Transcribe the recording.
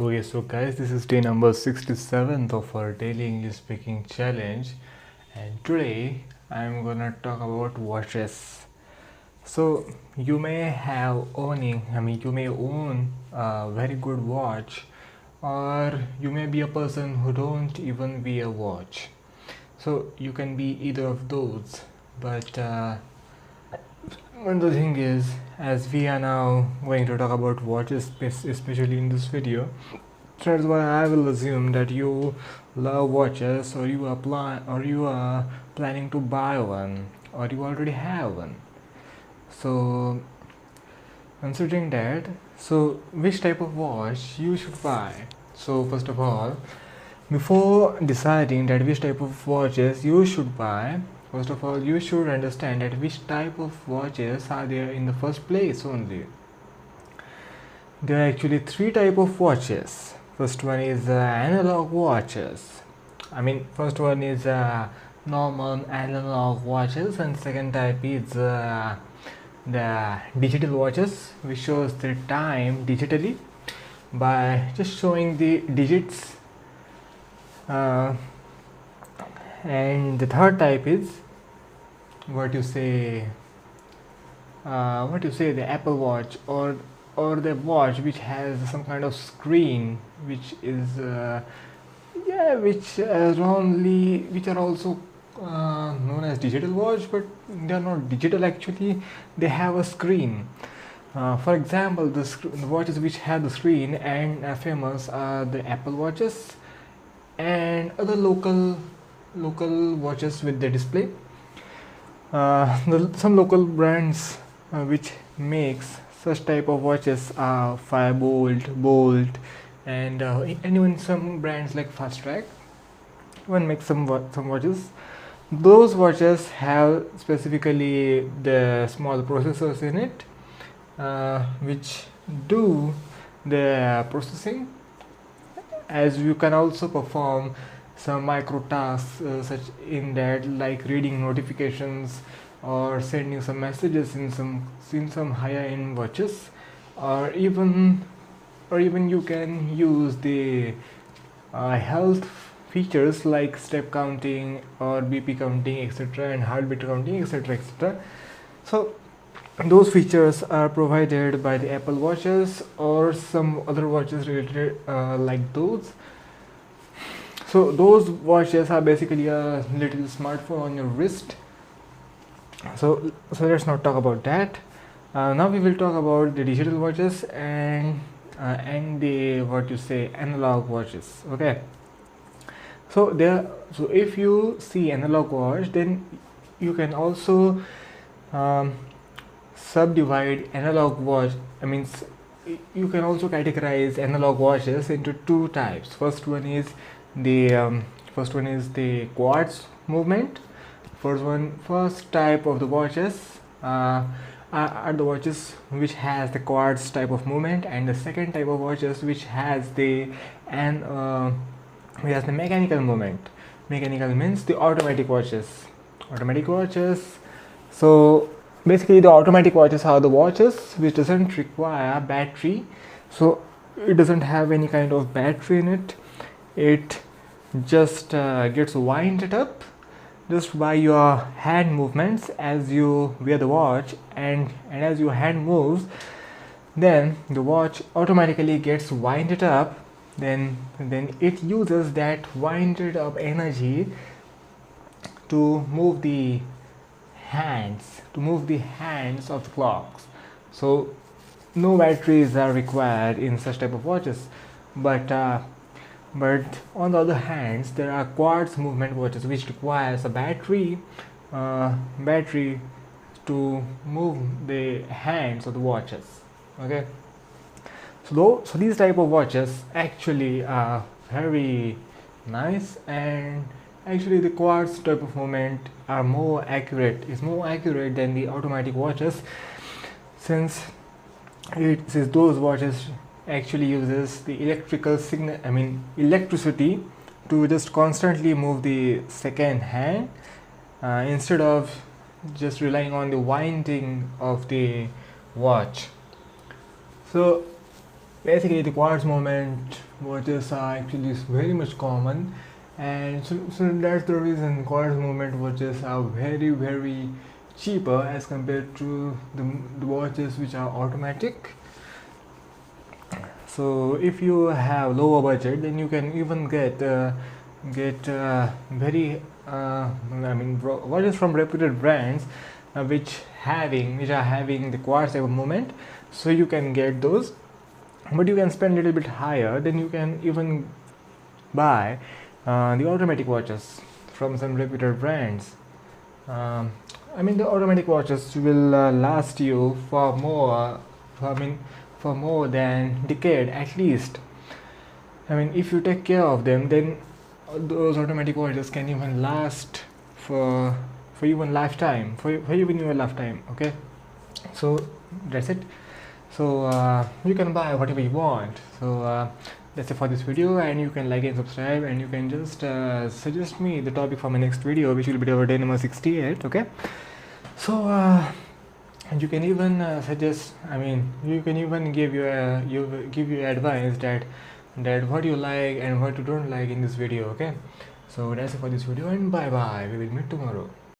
Okay, so guys, this is day number 67th of our daily English speaking challenge, and today I'm gonna talk about watches. So you may you may own a very good watch, or you may be a person who don't even wear a watch. So you can be either of those, but one the thing is, as we are now going to talk about watches, especially in this video, so that's why I will assume that you love watches, or you are planning to buy one, or you already have one. So considering that, so which type of watch you should buy? So first of all, before deciding that which type of watches you should buy, first of all you should understand that which type of watches are there in the first place only. There are actually three type of watches. First one is analog watches. First one is normal analog watches, and second type is the digital watches, which shows the time digitally by just showing the digits. And the third type is the Apple Watch, or the watch which has some kind of screen, which is which are also known as digital watch, but they are not digital actually. They have a screen. For example, the watches which have the screen and are famous are the Apple Watches and other local watches with the display. Some local brands which makes such type of watches are Firebolt, Bolt, and even some brands like Fastrack. One makes some watches. Those watches have specifically the small processors in it, which do the processing, as you can also perform some micro tasks such in that, like reading notifications or sending some messages in some higher end watches, or even you can use the health features like step counting or BP counting, etc., and heartbeat counting, etc., etc. So those features are provided by the Apple Watches or some other watches related like those. So those watches are basically a little smartphone on your wrist. So let's not talk about that. Now we will talk about the digital watches and the analog watches. Okay. So if you see analog watch, then you can also subdivide analog watch. You can also categorize analog watches into two types. First one is the quartz movement. First type of the watches are the watches which has the quartz type of movement, and the second type of watches which has the mechanical movement. Mechanical means the automatic watches. So basically the automatic watches are the watches which doesn't require battery. So it doesn't have any kind of battery in it. It just gets winded up just by your hand movements as you wear the watch, and as your hand moves, then the watch automatically gets winded up. Then it uses that winded up energy to move the hands of the clocks. So no batteries are required in such type of watches, but on the other hand, there are quartz movement watches which requires a battery to move the hands of the watches. Okay, so these type of watches actually are very nice, and actually the quartz type of movement is more accurate than the automatic watches, since those watches actually uses the electricity to just constantly move the second hand, instead of just relying on the winding of the watch. So basically the quartz movement watches are actually very much common, and so that's the reason quartz movement watches are very cheaper as compared to the watches which are automatic. So if you have lower budget, then you can even get very watches from reputed brands which are having the quartz type of movement. So you can get those, but you can spend a little bit higher. Then you can even buy the automatic watches from some reputed brands. The automatic watches will last you for more than decade at least. If you take care of them, then those automatic watches can even last for even lifetime, for even your lifetime. Okay, so that's it. So you can buy whatever you want. So that's it for this video, and you can like and subscribe, and you can just suggest me the topic for my next video, which will be over day number 68. Okay, so and you can even suggest, you can even give you advice that what you like and what you don't like in this video. Okay, so that's it for this video, and bye bye, we will meet tomorrow.